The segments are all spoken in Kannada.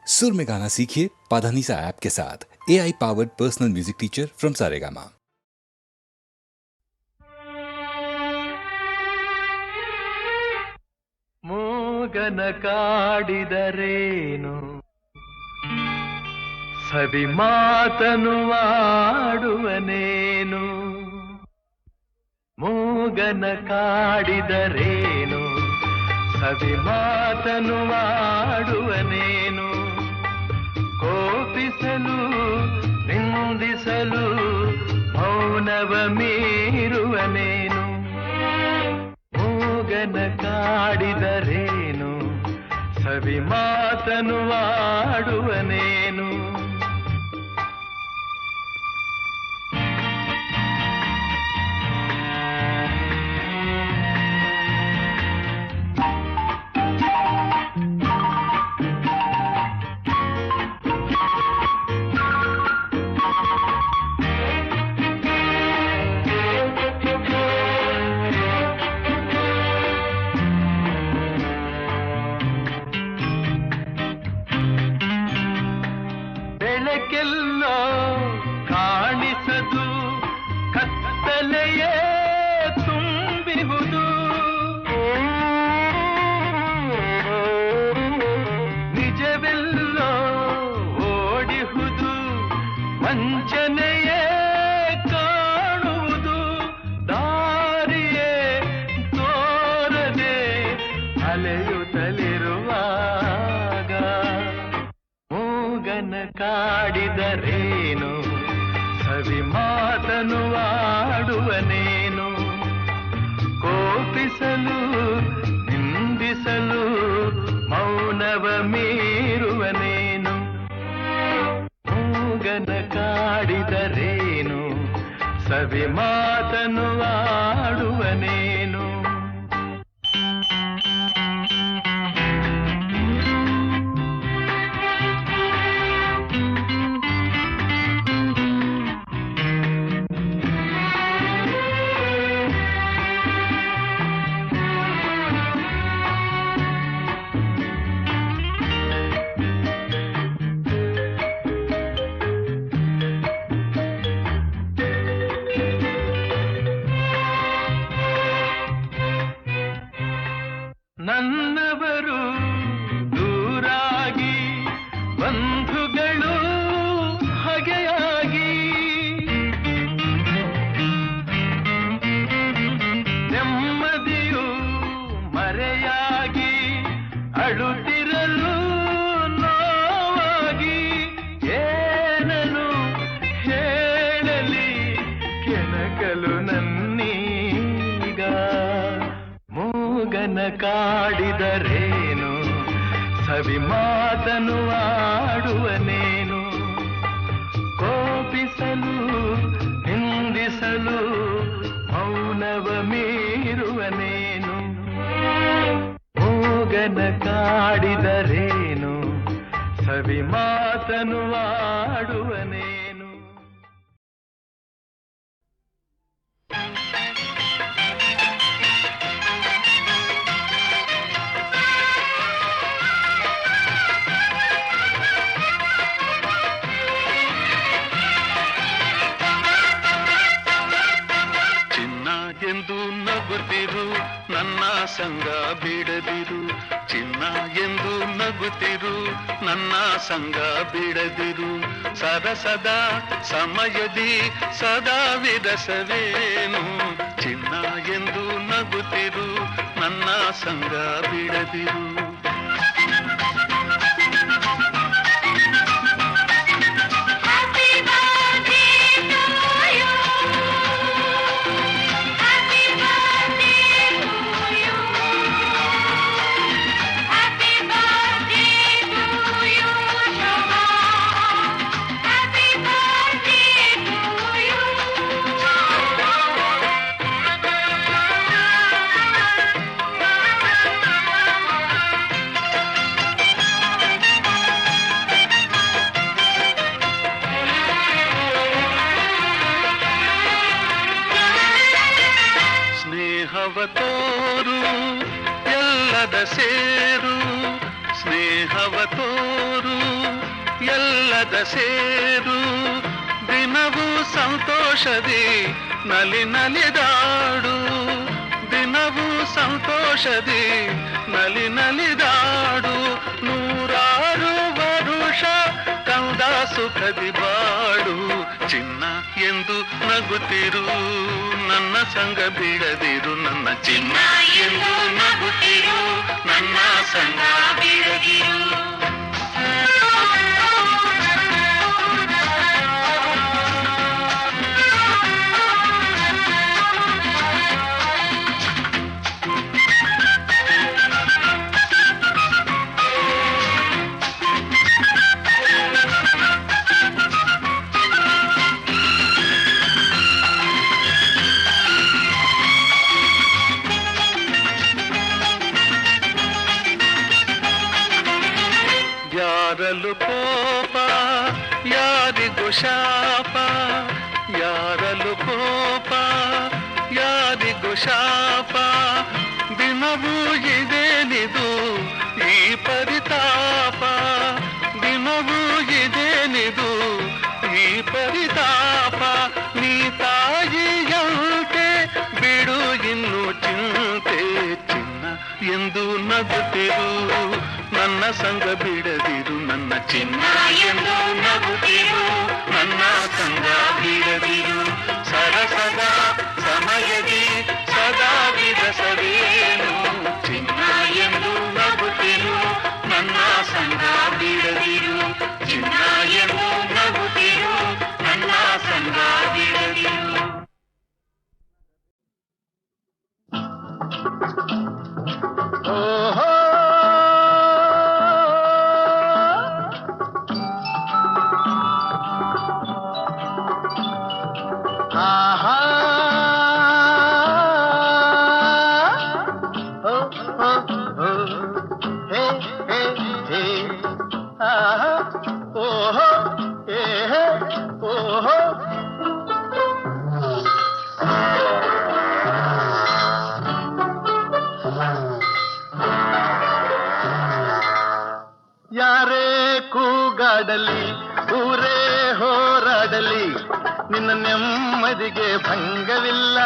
सुर में गाना सीखिए पाधानीसा ऐप के साथ। AI powered personal music teacher from Saregama. ಮೂಗನ ಕಾಡಿದರೇನು ಸವಿ ಮಾತನು ಆಡುವನೇನು ಮೂಗನ ಕಾಡಿದರೇನು ಸವಿ ಮಾತನು ಆಡುವನೇನು ಕೋಪಿಸಲು ನಿಂದಿಸಲು ಮೌನವ ಮೀರುವನೇನು ಮೂಗನ ಕಾಡಿದರೇನು ಸವಿ ಮಾತನು ಆಡುವನೇನು ಬೆಳಕೆಲ್ಲೋ ಕಾಣಿಸದು ಕತ್ತಲೆಯೇ ತುಂಬಿಹುದು ನಿಜವೆಲ್ಲೋ ಓಡಿಹುದು ವಂಚನೆಯೇ ಕಾಣುವುದು ದಾರಿಯೇ ತೋರದೆ ಅಲೆಯುತ್ತಲಿರುವಾಗ ಮೂಗನ ಕಾಡಿದರೇನು ಸವಿ ಮಾತನು ಆಡುವನೇನು ಕೋಪಿಸಲು ನಿಂದಿಸಲು ಮೌನವ ಮೀರುವನೇನು ಮೂಗನ ಕಾಡಿದರೇನು ಸವಿ ಮಾತನು ಆಡುವನೇನು ನನ್ನವರು ದೂರಾಗಿ ಬಂಧುಗಳು ಹಗೆಯಾಗಿ ನೆಮ್ಮದಿಯು ಮರೆಯಾಗಿ ಅಳುತ್ತಿರಲು ನೋವಾಗಿ ಏನನು ಹೇಳಲಿ ಕೆಣಕಲು ನನ್ನೀಗ ಮೂಗನ ಕಾಡಿದರೇನು ಸವಿ ಮಾತನು ಆಡುವನೇನು ಕೋಪಿಸಲು ನಿಂದಿಸಲು ಮೌನವ ಮೀರುವನೇನು ಮೂಗನ ಕಾಡಿದರೇನು ಸವಿ ಮಾತನು ಆಡುವನೇನು ಎಂದು ನಗುತ್ತಿರು ನನ್ನ ಸಂಗ ಬಿಡದಿರು ಚಿನ್ನ ಎಂದು ನಗುತ್ತಿರು ನನ್ನ ಸಂಗ ಬಿಡದಿರು ಸರಸದ ಸಮಯದಿ ಸದಾ ವಿರಸವೇನು ಚಿನ್ನ ಎಂದು ನಗುತ್ತಿರು ನನ್ನ ಸಂಗ ಬಿಡದಿರು ಜೀವದ ಸೇರು ದಿನವೂ ಸಂತೋಷದಿ ನಲಿ ನಲಿದಾಡು ದಿನವೂ ಸಂತೋಷದಿ ನಲಿ ನಲಿದಾಡು ನೂರಾರು ವರುಷ ಕಂದ ಸುಖದಿ ಬಾಡು ಚಿನ್ನ ಎಂದು ನಗುತ್ತಿರು ನನ್ನ ಸಂಗ ಬಿಡದಿರು ನನ್ನ ಚಿನ್ನ ಎಂದು ನಗುತ್ತಿರು ನನ್ನ ಸಂಗ ಬಿಡದಿರು ಯಾರಲು ಕೋಪ ಯಾರಿಗೂ ಶಾಪ ಯಾರಲು ಕೋಪ ಯಾರಿಗೂ ಶಾಪ ದಿನವೂ ಇದೇನಿದು ಈ ಪರಿತಾಪ ದಿನವೂ ಇದೇನಿದು ಈ ಪರಿತಾಪ ನೀ ತಾಯಿಯಂತೆ ಬಿಡು ಇನ್ನು ಚಿಂತೆ ಚಿನ್ನ ಎಂದು ನಗುತ್ತಿರು ನನ್ನ ಸಂಗ ಬಿಡದಿರು ನನ್ನ ಚಿನ್ನ ಎಂದು ನಗುತ್ತಿರು ನನ್ನ ಸಂಗ ಬಿಡದಿರು ಸರಸದ ಸಮಯದಿ ಸದಾ ವಿರಸವೇನು ಚಿನ್ನ ಎಂದು ನಗುತ್ತಿರು ನನ್ನ ಸಂಗ ಬಿಡದಿರು ಚಿನ್ನ ಎಂದು ನಗುತ್ತಿರು ನನ್ನ ಸಂಗ ಬಿಡದಿರು ಓಹೋ ಆಹಾ ಓ ಓ ಓ ಹೇ ಹೇ ಹೇ ಆಹಾ ಓಹೋ ಹೇ ಹೇ ಓಹೋ ಯಾರೇ ಕೂಗಾಡಲಿ ಊರೇ ಹೋರಾಡಲಿ ನಿನ್ನ ನೆಮ್ಮದಿಗೆ ಭಂಗವಿಲ್ಲ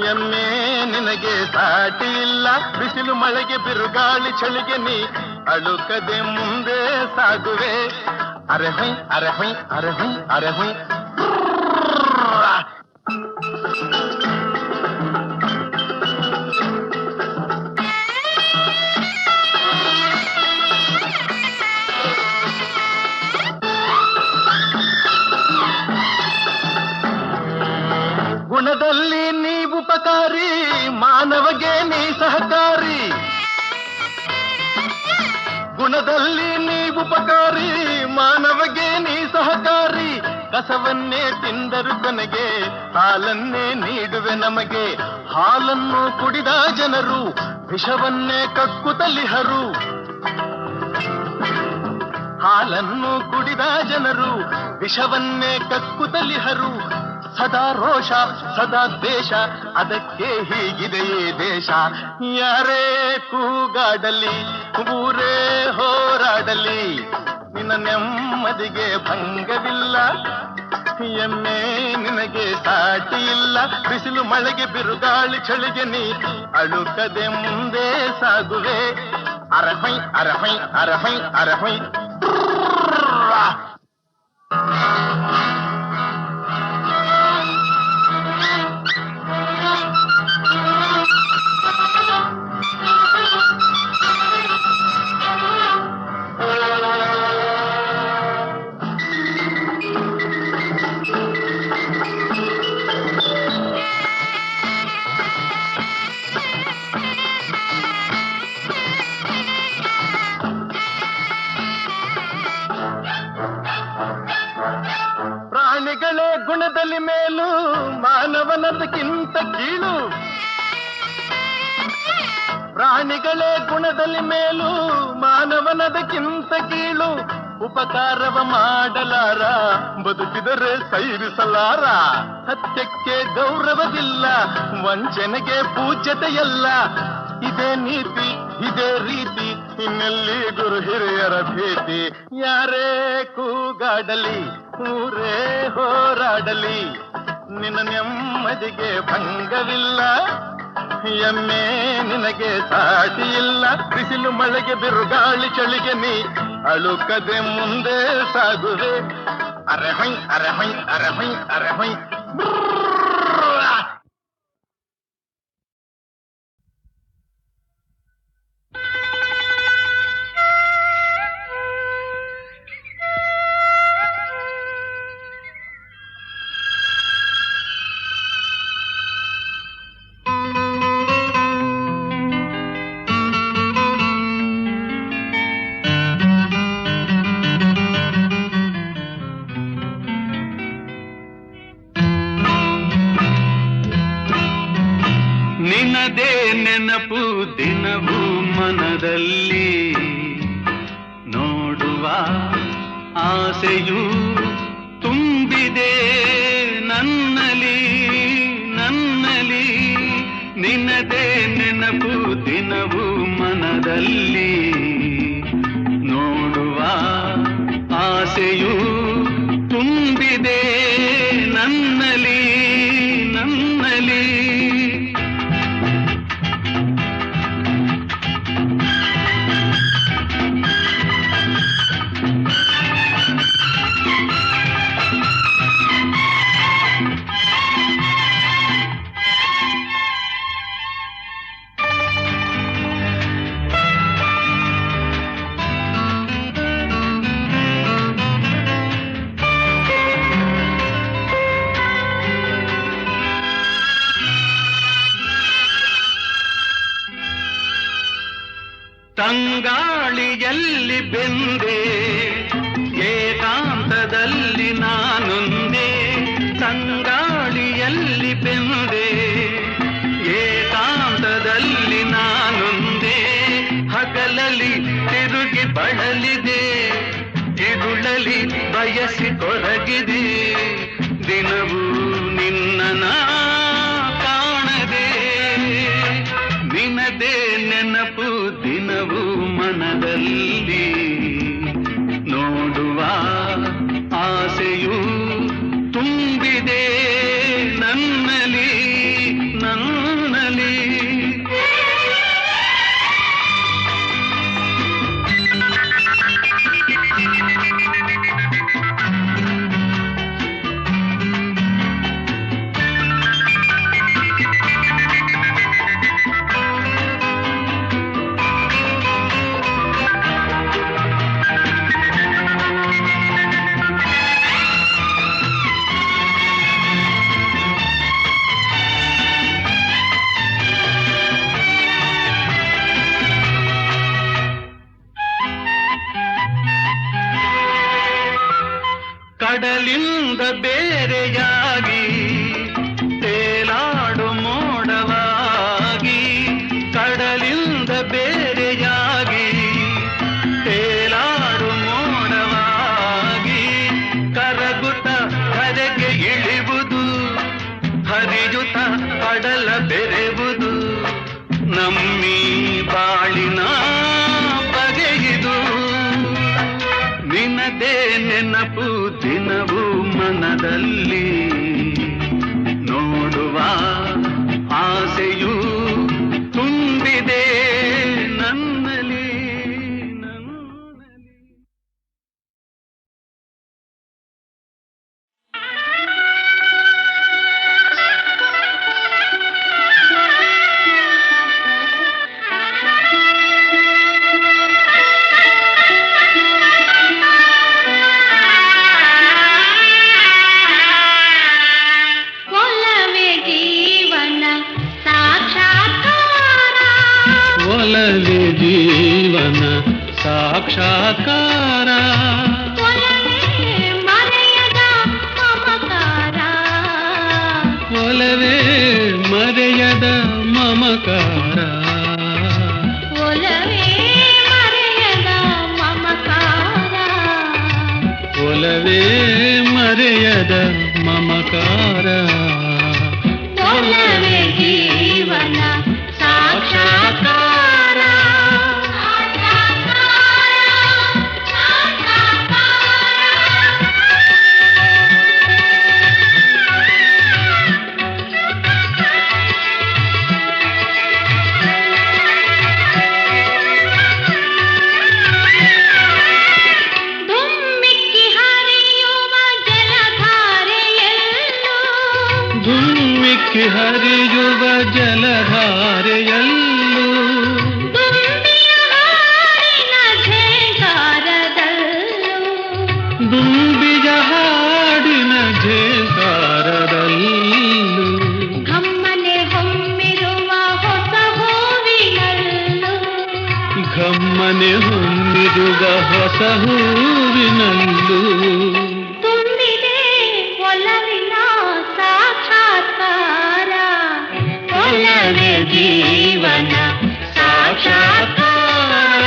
ಎಮ್ಮೆ ನಿನಗೆ ಸಾಟಿ ಇಲ್ಲ ಬಿಸಿಲು ಮಳೆಗೆ ಬಿರುಗಾಳಿ ಚಳಿಗೆ ನೀ ಅಳುಕದೆ ಮುಂದೆ ಸಾಗುವೆ ಅರೆ ಹೊಯ್ ಅರೆ ಹೊಯ್ ಅರೆ ಹೊಯ್ ಅರೆ ಹೊಯ್ ಗುಣದಲ್ಲಿ ನೀ ಉಪಕಾರಿ ಮಾನವಗೆ ನೀ ಸಹಕಾರಿ ಗುಣದಲ್ಲಿ ನೀ ಉಪಕಾರಿ ಮಾನವಗೆ ನೀ ಸಹಕಾರಿ ಕಸವನ್ನೇ ತಿಂದರು ಕೊನೆಗೆ ಹಾಲನ್ನೇ ನೀಡುವೆ ನಮಗೆ ಹಾಲನ್ನು ಕುಡಿದ ಜನರು ವಿಷವನ್ನೇ ಕಕ್ಕುತ್ತಲಿಹರು ಹಾಲನ್ನು ಕುಡಿದ ಜನರು ವಿಷವನ್ನೇ ಕಕ್ಕುತ್ತಲಿಹರು ಸದಾ ರೋಷ ಸದಾ ದ್ವೇಷ ಅದಕ್ಕೆ ಹೀಗಿದೆಯೇ ದೇಶ ಯಾರೇ ಕೂಗಾಡಲಿ ಊರೇ ಹೋರಾಡಲಿ ನಿನ್ನ ನೆಮ್ಮದಿಗೆ ಭಂಗವಿಲ್ಲ ಎಮ್ಮೆ ನಿನಗೆ ಸಾಟಿ ಇಲ್ಲ ಬಿಸಿಲು ಮಳೆಗೆ ಬಿರುಗಾಳಿ ಚಳಿಗೆ ನೀ ಅಳುಕದೆ ಮುಂದೆ ಸಾಗುವೆ ಅರಹೈ ಅರಹೈ ಅರಹೈ ಅರಹೈ ಪ್ರಾಣಿಗಳೇ ಗುಣದಲ್ಲಿ ಮೇಲು ಮಾನವನದಕ್ಕಿಂತ ಕೀಳು ಪ್ರಾಣಿಗಳೇ ಗುಣದಲ್ಲಿ ಮೇಲು ಮಾನವನದಕ್ಕಿಂತ ಕೀಳು ಉಪಕಾರವ ಮಾಡಲಾರ ಬದುಕಿದರೆ ಸೈರಿಸಲಾರ ಸತ್ಯಕ್ಕೆ ಗೌರವವಿಲ್ಲ ವಂಚನೆಗೆ ಪೂಜ್ಯತೆಯಲ್ಲ ಇದೇ ನೀತಿ ಇದೇ ರೀತಿ ಇನ್ನೆಲ್ಲಿ ಗುರು ಹಿರಿಯರ ಭೇಟಿ. ಯಾರೇ ಕೂಗಾಡಲಿ ಊರೇ ಹೋರಾಡಲಿ ನಿನ್ನ ನೆಮ್ಮದಿಗೆ ಭಂಗವಿಲ್ಲ. ಎಮ್ಮೆ ನಿನಗೆ ಸಾಟಿ ಇಲ್ಲ. ಬಿಸಿಲು ಮಳೆಗೆ ಬಿರುಗಾಳಿ ಚಳಿಗೆ ನೀ ಅಳುಕದೆ ಮುಂದೆ ಸಾಗುವೆ. ಅರೆ ಹೊಯ್ ಅರೆ ಹೊಯ್ ಅರೆ ಹೊಯ್ ಅರೆ ಹೊಯ್. ನಿನ್ನದೇ ನೆನಪು ದಿನವೂ ಮನದಲ್ಲಿ ನೋಡುವ ಆಸೆಯು ತುಂಬಿದೆ ನನ್ನಲಿ ನನ್ನಲಿ. ನಿನ್ನದೇ ನೆನಪು ದಿನವೂ ಮನದಲ್ಲಿ ನೋಡುವ ಆಸೆಯು ತುಂಬಿದೆ ನನ್ನಲಿ ನನ್ನಲಿ. ತಂಗಾಳಿಯಲ್ಲಿ ಬೆಂದೆ ಏಕಾಂತದಲ್ಲಿ ನಾನೊಂದೇ. ತಂಗಾಳಿಯಲ್ಲಿ ಬೆಂದೆ ಏಕಾಂತದಲ್ಲಿ ನಾನೊಂದೇ. ಹಗಲಲ್ಲಿ ತಿರುಗಿ ಬಳಲಿದೆ ಇರುಳಲಿ ಬಯಸಿ ಕೊರಗಿದೆ. ದಿನವೂ ನಿನ್ನ ಕಾಣದೆ ನಿನದೇ ನೆನಪು ದಿನವೂ ಮನದಲ್ಲಿ ನೋಡುವ ಆಸೆಯು ತುಂಬಿದೆ ನನ್ನಲಿ ನನ್ನಲಿ. ಕಡಲಿಂದ ಬೇರೆಯಾಗಿ ತೇಲಾಡು ಮೋಡವಾಗಿ. ಕಡಲಿಂದ ಬೇರೆಯಾಗಿ ತೇಲಾಡು ಮೋಡವಾಗಿ. ಕರಗುತ್ತ ಕರೆಗೆ ಇಳಿವುದು ಹರಿಯುತ್ತ ಕಡಲ ಬೆರೆವುದು. ನಮ್ಮಿ ಬಾಳಿನ ಬಗೆಯಿದು ನಿನ್ನದೇ ನೆನಪು ದಿನವೂ ಮನದಲ್ಲಿ ನೋಡುವ ಆಸೆಯು ತುಂಬಿದೆ ನನ್ನಲಿ ನನ್ನಲಿ. ಒಲವೇ ಜೀವನ ಸಾಕ್ಷಾತ್ಕಾರ. ಒಲವೇ ಮರೆಯದ ಮಮಕಾರ. ಒಲವೇ ಮರೆಯದ ಮಮಕಾರ. ಒಲವೇ ಮರೆಯದ ಮಮಕಾರ. ಒಲವೇ ಜೀವನ ಸಾಕ್ಷಾತ್ಕಾರ. ಧುಮ್ಮಿಕ್ಕಿ ಹರಿಯುವ ಜಲಧಾರೆಯಲ್ಲೂ ದುಂಬಿಯ ಹಾಡಿನ ಝೇಂಕಾರದಲ್ಲೂ ದುಂಬಿಯ ಹಾಡಿನ ಝೇಂಕಾರದಲ್ಲೂ ಘಮ್ಮನೆ ಹೊಮ್ಮಿರುವ ಹೊಸ ಹೂವಿನಲ್ಲೂ ಘಮ್ಮನೆ ಹೊಮ್ಮಿರುವ ಹೊಸ ಹೂವಿನಲ್ಲೂ ತುಂಬಿದೆ ಒಲವಿನ ಸಾಕ್ಷಾತ್ಕಾರ ಒಲವೇ ಜೀವನ ಸಾಕ್ಷಾತ್ಕಾರ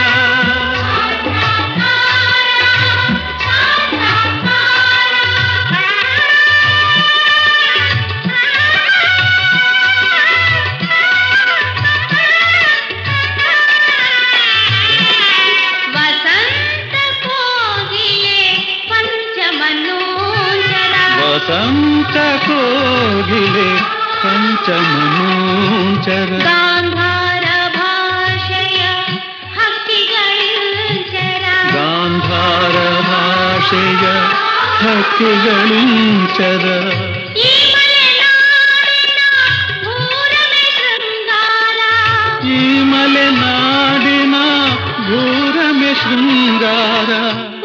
ವಸಂತ ಕೋಗಿಲೆ ಪಂಚಮನೋಜರ ವಸಂತ ಕೋಗಿಲೆ ಪಂಚಮನೋಂಚರ ಗಾಂಧಾರ ಭಾಷೆಯ ಹಕ್ಕಿಗಳಿಂಚರ ಗಾಂಧಾರ ಭಾಷೆಯ ಹಕ್ಕಿಗಳಿಂಚರ ಈ ಮಲೆನಾಡಿನ ಭೂರಮೆ ಶೃಂಗಾರ ಈ ಮಲೆನಾಡಿನ ಭೂರಮೆ ಶೃಂಗಾರ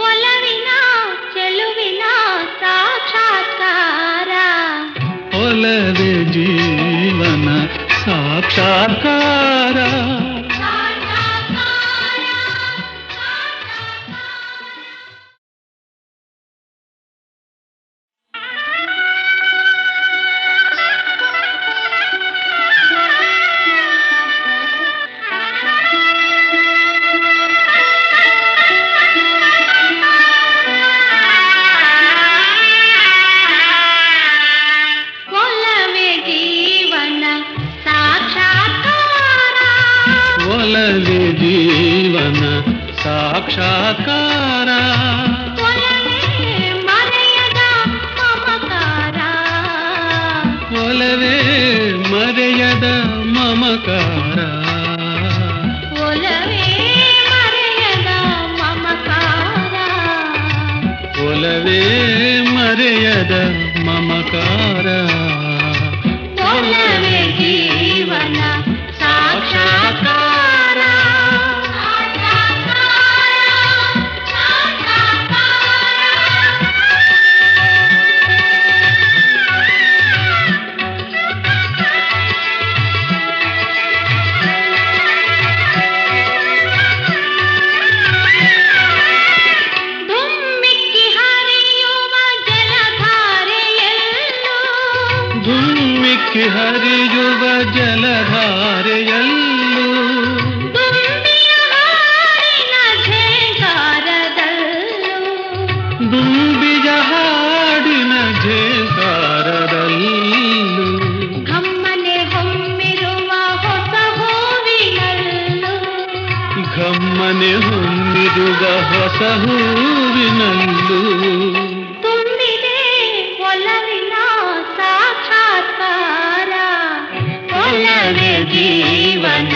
ಒಲವಿನ ಚೆಲುವಿನ ಸಾಕ್ಷಾತ್ಕಾರ ಒಲವೇ ಜೀವನ ಸಾಕ್ಷಾತ್ಕಾರ ಒಲವೇ ಜೀವನ ಸಾಕ್ಷಾತ್ಕಾರ ಒಲವೇ ಜೀವನ ಸಾಕ್ಷಾತ್ಕಾರ ಒಲವೇ ಮರೆಯದ ಮಮಕಾರ ಒಲವೇ ಮರೆಯದ ಮಮಕಾರ ಒಲವೇ ಮರೆಯದ ಮಮಕಾರ ಒಲವೇ ಮರೆಯದ ಮಮಕಾರ ಒಲವೇ ಜೀವನ ಸಾಕ್ಷಾತ್ಕಾರ ಧುಮ್ಮಿಕ್ಕಿ ಹರಿಯುವ ಜಲಧಾರೆಯಲ್ಲೂ ಧುಮ್ಮಿಕ್ಕಿ ಹರಿಯುವ ಜಲಧಾರೆಯಲ್ಲೂ ದುಂಬಿಯ ಹಾಡಿನ ಝೇಂಕಾರದಲ್ಲೂ ದುಂಬಿಯ ಹಾಡಿನ ಝೇಂಕಾರದಲ್ಲೂ ಘಮ್ಮನೆ ಹೊಮ್ಮಿರುವ ಹೊಸ ಹೂವಿನಲ್ಲೂ ಘಮ್ಮನೆ ಹೊಮ್ಮಿರುವ ಹೊಸ ಹೂವಿನಲ್ಲೂ ತುಂಬಿದೆ ಒಲವಿನ ಸಾಕ್ಷಾತ್ಕಾರ ಒಲವೇ ಜೀವನ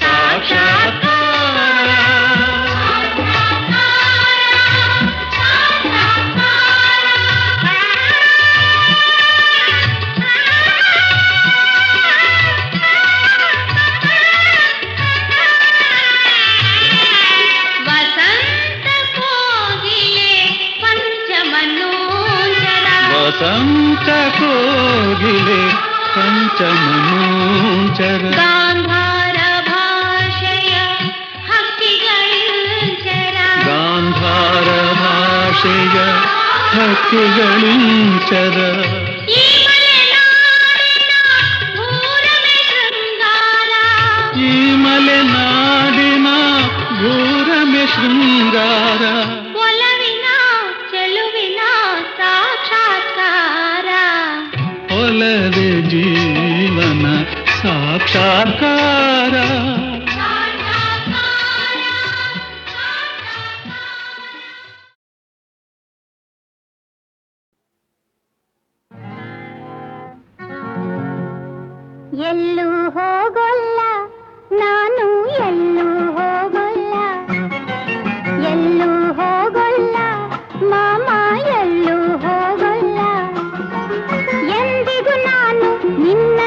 ಸಾಕ್ಷಾತ್ಕಾರ ವಸಂತ ಕೋಗಿಲೆ ಪಂಚಮನೋಜರ ವಸಂತ ಕೋಗಿಲೆ ಪಂಚಮನೋಂಚರ ಗಾಂಧಾರ ಭಾಷೆಯ ಹಕ್ಕಿಗಳಿಂಚರ ಗಾಂಧಾರ ಭಾಷೆಯ ಹಕ್ಕಿಗಳಿಂಚರ ಈ ಮಲೆನಾಡಿನ ಭೂರಮೆ ಶೃಂಗಾರ ಈ ಮಲೆನಾಡಿನ ಭೂರಮೆ ಶೃಂಗಾರ ಒಲವಿನ ಚೆಲುವಿನ ಸಾಕ್ಷಾತ್ಕಾರ ಒಲವೇ ಜೀವನ ಸಾಕ್ಷಾತ್ಕಾರ ಎಲ್ಲೂ ಹೋಗೋಲ್ಲ ನಾನು ಎಲ್ಲೂ ಹೋಗೋಲ್ಲ ಎಲ್ಲೂ ಹೋಗೋಲ್ಲ ಮಾಮ ಎಲ್ಲೂ ಹೋಗೋಲ್ಲ ಎಂದಿಗೂ ನಾನು ನಿನ್ನ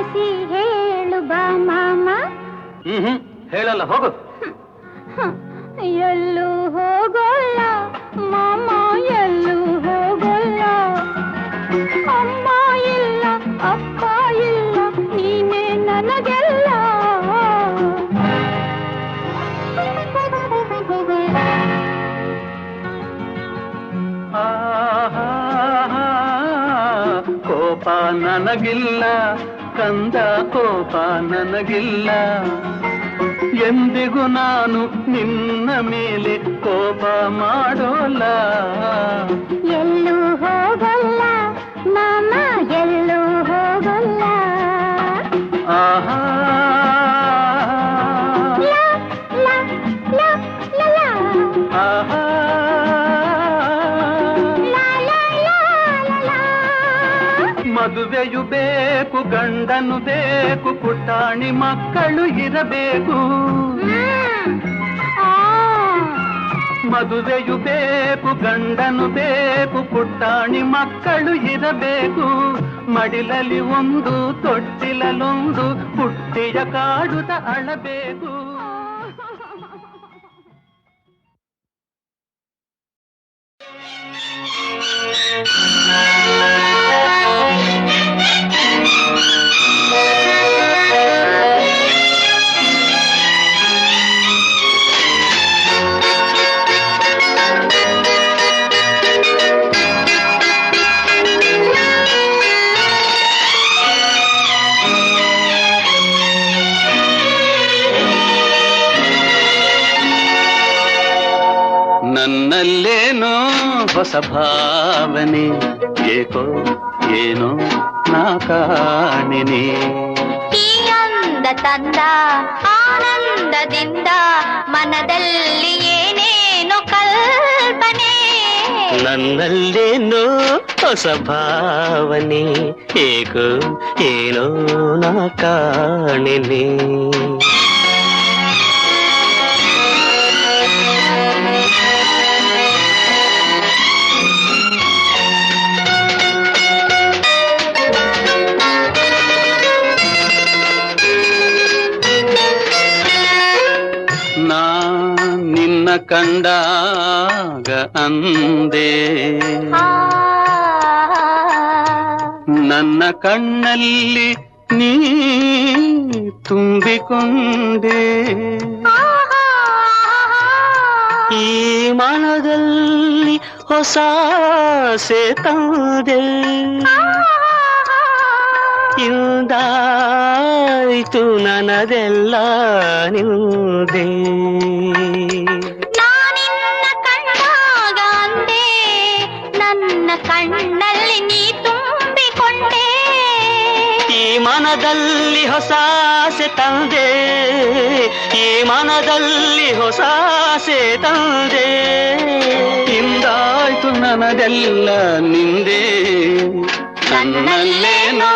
ಆಲಿಸಿ ಹೇಳು ಬಾ ಮಾಮ. ಹೇಳಲ್ಲ, ಹೋಗು. ಎಲ್ಲೂ ಹೋಗೋಲ್ಲ ಮಾಮ, ಎಲ್ಲೂ ಹೋಗೋಲ್ಲ. ಅಮ್ಮ ಇಲ್ಲ, ಅಪ್ಪ ಇಲ್ಲ, ನೀನೇ ನನಗೆಲ್ಲ. ಕೋಪ ನನಗಿಲ್ಲ ಕಂದ, ಕೋಪ ನನಗಿಲ್ಲ. ಎಂದಿಗೂ ನಾನು ನಿನ್ನ ಮೇಲೆ ಕೋಪ ಮಾಡೋಲ್ಲ. ಎಲ್ಲೂ ಹೋಗಲ್ಲ ಮಾಮ, ಎಲ್ಲೂ ಹೋಗಲ್ಲ. ಆಹಾ ಲಾ, ಲಾ, ಲಾ, ಲಾ, ಲಾ. ಆಹಾ ಲಾ, ಲಾ, ಲಾ, ಲಾ, ಲಾ. ಮದುವೆಯು ಬೇಕು, ಗಂಡನು ಬೇಕು, ಪುಟಾಣಿ ಮಕ್ಕಳು ಇರಬೇಕು. ಮದುವೆಯು ಬೇಕು, ಗಂಡನು ಬೇಕು, ಪುಟಾಣಿ ಮಕ್ಕಳು ಇರಬೇಕು. ಮಡಿಲಲ್ಲಿ ಒಂದು, ತೊಟ್ಟಿಲಲ್ಲೊಂದು, ಪುಟ್ಟಿಯ ಕಾಡುತ್ತ ಅಳಬೇಕು. ನನ್ನಲ್ಲೇನೋ ಹೊಸ ಭಾವನೆ, ಏಕೋ ಏನೋ ನಾ ಕಾಣೆನೆ. ಈ ಅಂದ ತಂದ ಆನಂದದಿಂದ ಮನದಲ್ಲಿ ಏನೇನೋ ಕಲ್ಪನೆ. ನನ್ನಲ್ಲೇನೋ ಹೊಸ ಭಾವನೆ, ಏಕೋ ಏನೋ ನಾ ಕಾಣೆನೆ. ನಿನ್ನ ಕಂಡಾಗ ಅಂದೆ, ನನ್ನ ಕಣ್ಣಲ್ಲಿ ನೀ ತುಂಬಿಕೊಂಡೆ. ಈ ಮನದಲ್ಲಿ ಹೊಸ ಆಸೆ ತಂದೆ, ಇಂದಾಯ್ತು ನನದೆಲ್ಲ ನಿಂದೆ. ನಾನಿನ್ನ ಕಂಡಾಗ ಅಂದೆ, ನನ್ನ ಕಣ್ಣಲ್ಲಿ ನೀ ತುಂಬಿಕೊಂಡೆ. ಈ ಮನದಲ್ಲಿ ಹೊಸ ಆಸೆ ತಂದೆ, ಈ ಮನದಲ್ಲಿ ಹೊಸ ಆಸೆ ತಂದೆ. ಇಂದಾಯ್ತು ನನದೆಲ್ಲ ನಿಂದೆ. ನನ್ನಲ್ಲೇನೋ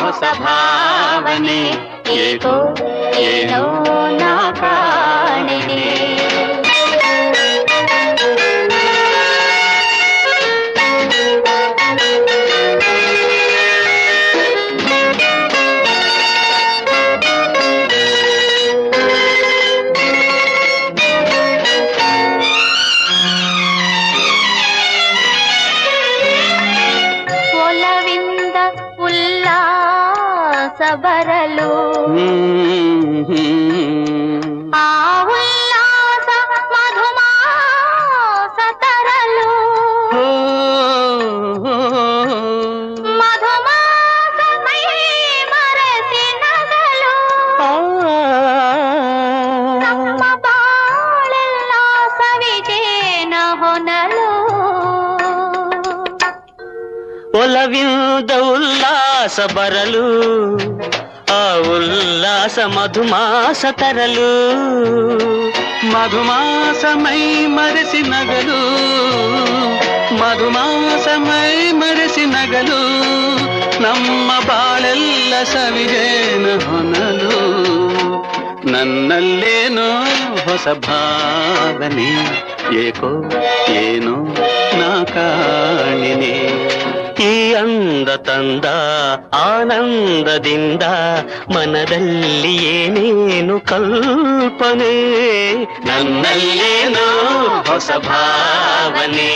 ಹೊಸ ಭಾವನೆ, ಏಕೋ ಏನೋ ನಾ ಕಾಣೆನೆ. ಒಲವಿಂದ ಉಲ್ಲಾಸ ಬರಲು, ಆ ಉಲ್ಲಾಸ ಮಧುಮಾಸ ತರಲು. ಮಧುಮಾಸ ಮೈ ಮರೆಸಿ ನಗಲು, ನಮ್ಮ ಬಾಳೆಲ್ಲ ಸವಿಜೇನ ಹೊನಲು. ಒಲವಿಂದ ಉಲ್ಲಾಸ ಬರಲು, ಆ ಉಲ್ಲಾಸ ಮಧುಮಾಸ ತರಲು. ಮಧುಮಾಸ ಮೈ ಮರೆಸಿ ನಗಲು, ಮಧುಮಾಸ ಮೈ ಮರೆಸಿ ನಗಲು. ನಮ್ಮ ಬಾಳೆಲ್ಲ ಸವಿಜೇನ ಹೊನಲು. ನನ್ನಲ್ಲೇನೋ ಹೊಸ ಭಾವನೆ, ಏಕೋ ಏನೋ ನಾ ಕಾಣೆನೆ. ಈ ಅಂದ ತಂದ ಆನಂದದಿಂದ ಮನದಲ್ಲಿ ಏನೇನು ಕಲ್ಪನೆ ನನ್ನಲ್ಲೇನೋ ಹೊಸ ಭಾವನೆ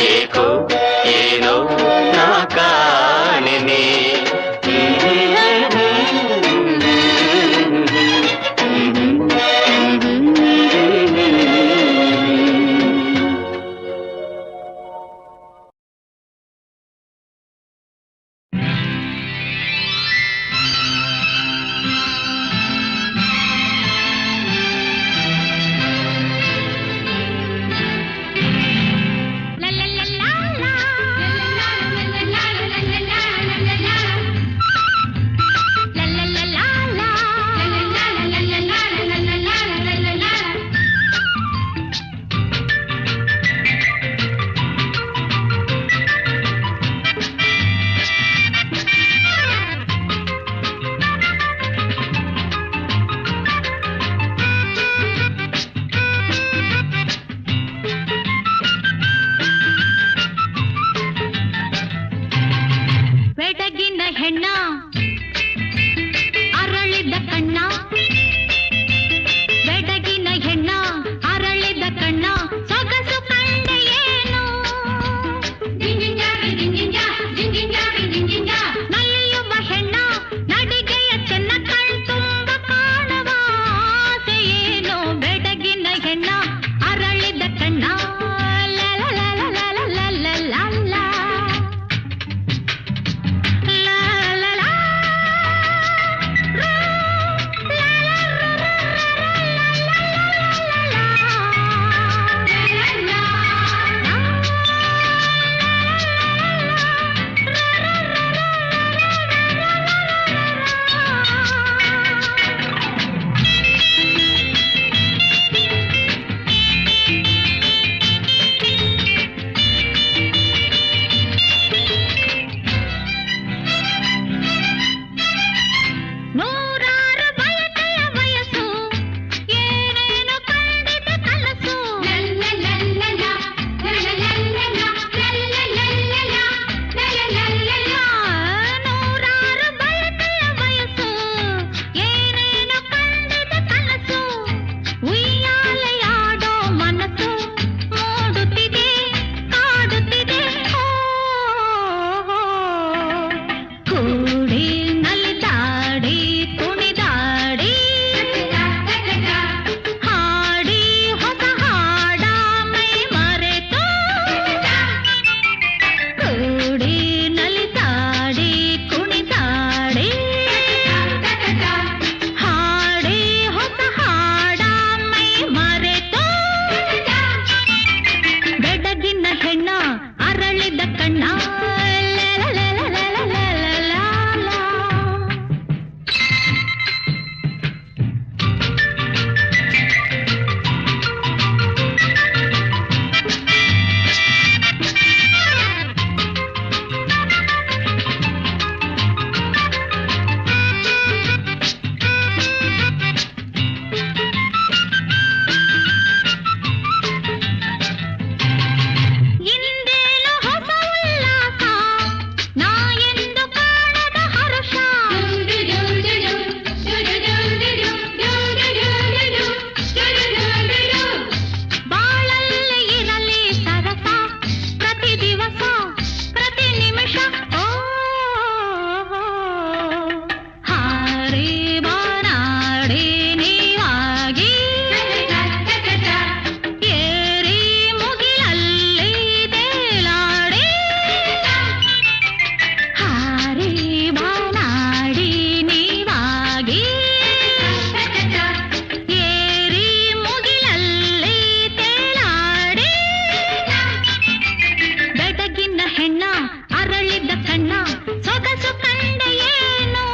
ಏಕೋ ಏನೋ ನಾ ಕಾಣೆನೆ ಅರಳಿದ ಕಣ್ಣ ಸೊಗಸು ಕಂಡ ಏನು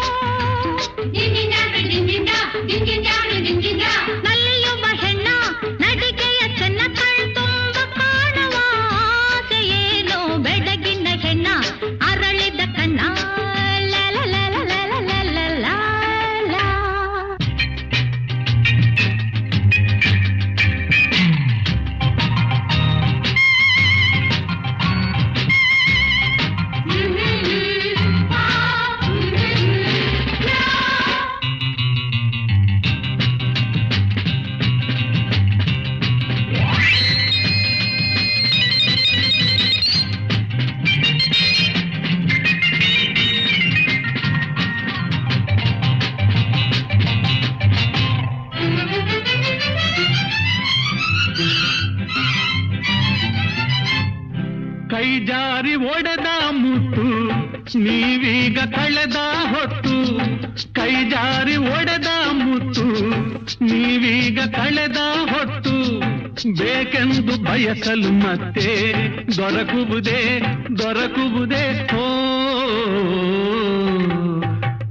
ಜಾರಿ ಒಡೆದ ಮುತ್ತು ನೀವೀಗ ಕಳೆದ ಹೊತ್ತು, ಕೈ ಜಾರಿ ಒಡೆದ ಮುತ್ತು ನೀವೀಗ ಕಳೆದ ಹೊತ್ತು, ಬೇಕೆಂದು ಬಯಸಲು ಮತ್ತೆ ದೊರಕುವುದೇ ದೊರಕುವುದೇ ಓ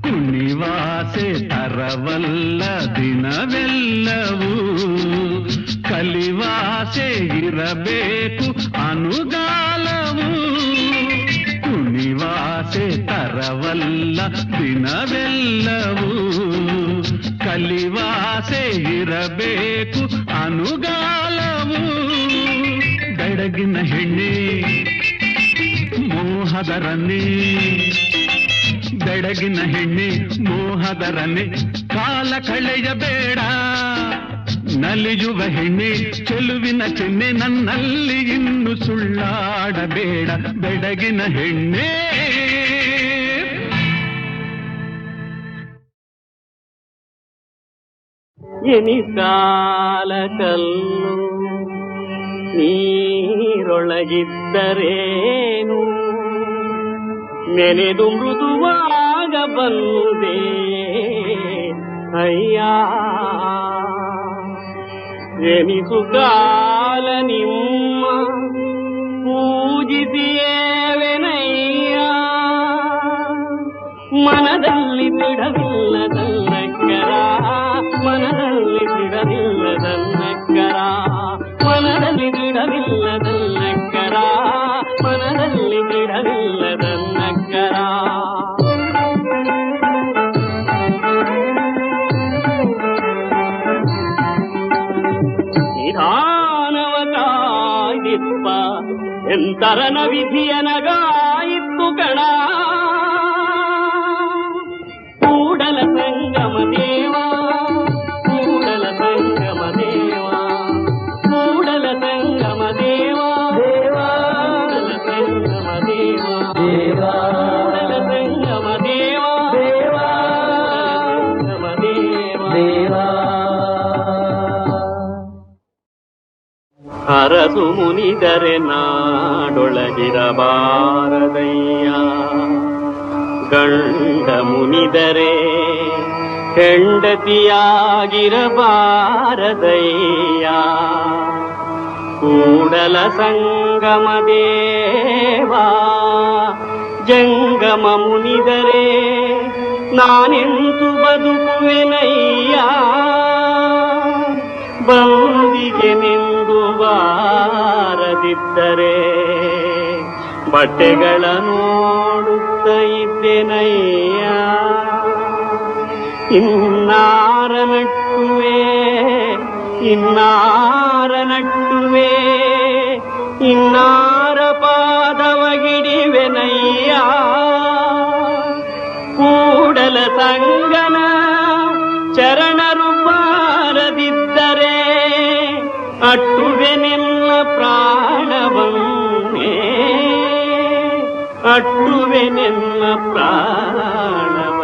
ಕುಣಿವಾಸೆ ತರವಲ್ಲ ದಿನವೆಲ್ಲವೂ, ಕಲಿವಾಸೆ ಇರಬೇಕು ಅನುಗಾಲವು, ಕುಣಿವಾಸೆ ತರವಲ್ಲ ದಿನವೆಲ್ಲವೂ, ಕಲಿವಾಸೆ ಇರಬೇಕು ಅನುಗಾಲವು. ಬೆಡಗಿನ ಹೆಣ್ಣೆ ಮೋಹದ ರನ್ನೆ, ಬೆಡಗಿನ ಹೆಣ್ಣೆ ಮೋಹದ ರನ್ನೆ, ಕಾಲ ಕಳೆಯಬೇಡ. ನಲಿಯುವ ಹೆಣ್ಣೆ ಚೆಲುವಿನ ಚೆನ್ನೆ, ನನ್ನಲ್ಲಿ ಇನ್ನು ಸುಳ್ಳಾಡಬೇಡ. ಬೆಡಗಿನ ಹೆಣ್ಣೆ ಎನಿಸಾಲ ಕಲ್ಲು ನೀರೊಳಗಿದ್ದರೇನು, ನೆನೆದು ಮೃದುವಾಗ ಬಂದೆ ಅಯ್ಯ. ಎನಿಸು ಕಾಲ ನಿಮ್ಮ ಪೂಜಿಸಿಯೇವೆನಯ್ಯ, ಮನದಲ್ಲಿ ಬಿಡವಿಲ್ಲದನ್ನಕ್ಕರ, ಮನದಲ್ಲಿ ಬಿಡವಿಲ್ಲದನ್ನಕ್ಕರ, ಮನದಲ್ಲಿ ಬಿಡವಿಲ್ಲದನ್ನಕ್ಕರ, ಮನದಲ್ಲಿ ಬಿಡವಿಲ್ಲದನ್ನಕ್ಕರ. ನಿಧಾನವ ಕಾಯ್ದಿಪ್ಪ ಎಂತರನ ವಿಧಿಯನಗಾಯಿತ್ತು ಕಣ, ಕೂಡಲ ಸಂಗಮ ದೇವ, ಕೂಡಲ ಸಂಗಮ ದೇವ, ಕೂಡಲ ಸಂಗಮ ದೇವ, ಕೂಡಲ ಸಂಗಮ ದೇವ, ಕೂಡಲ ಸಂಗಮ ದೇವ, ಸಂಗಮ ದೇವ. ಅರಸು ಮುನಿದರೆ ನಾಡೊಳಗಿರಬಾರದಯ್ಯ, ಗಂಡ ಮುನಿದರೆ ಹೆಂಡತಿಯಾಗಿರಬಾರದಯ್ಯ, ಕೂಡಲ ಸಂಗಮ ದೇವ, ಜಂಗಮ ಮುನಿದರೆ ನಾನೆಂತು ಬದುಕುವೆನಯ್ಯ, ಬಂದಿಗೆ ನಿಂದು ಬಾರದಿದ್ದರೆ ಬಟ್ಟೆಗಳ ನೋಡುತ್ತ ಇದ್ದೆನಯ್ಯ. ಇನ್ನಾರ ನಟ್ಟುವೆ, ಇನ್ನಾರ ನಟ್ಟುವೆ, ಇನ್ನಾರ ಪಾದವಗಿಡಿವೆನಯ್ಯ, ಕೂಡಲ ಸಂಗನ ಚರಣರು ಬಾರದಿದ್ದರೆ ಅಟ್ಟುವೆನೆಲ್ಲ ಪ್ರಾಣವನ್ನೇ, ಅಟ್ಟುವೆನೆಲ್ಲ ಪ್ರಾಣವ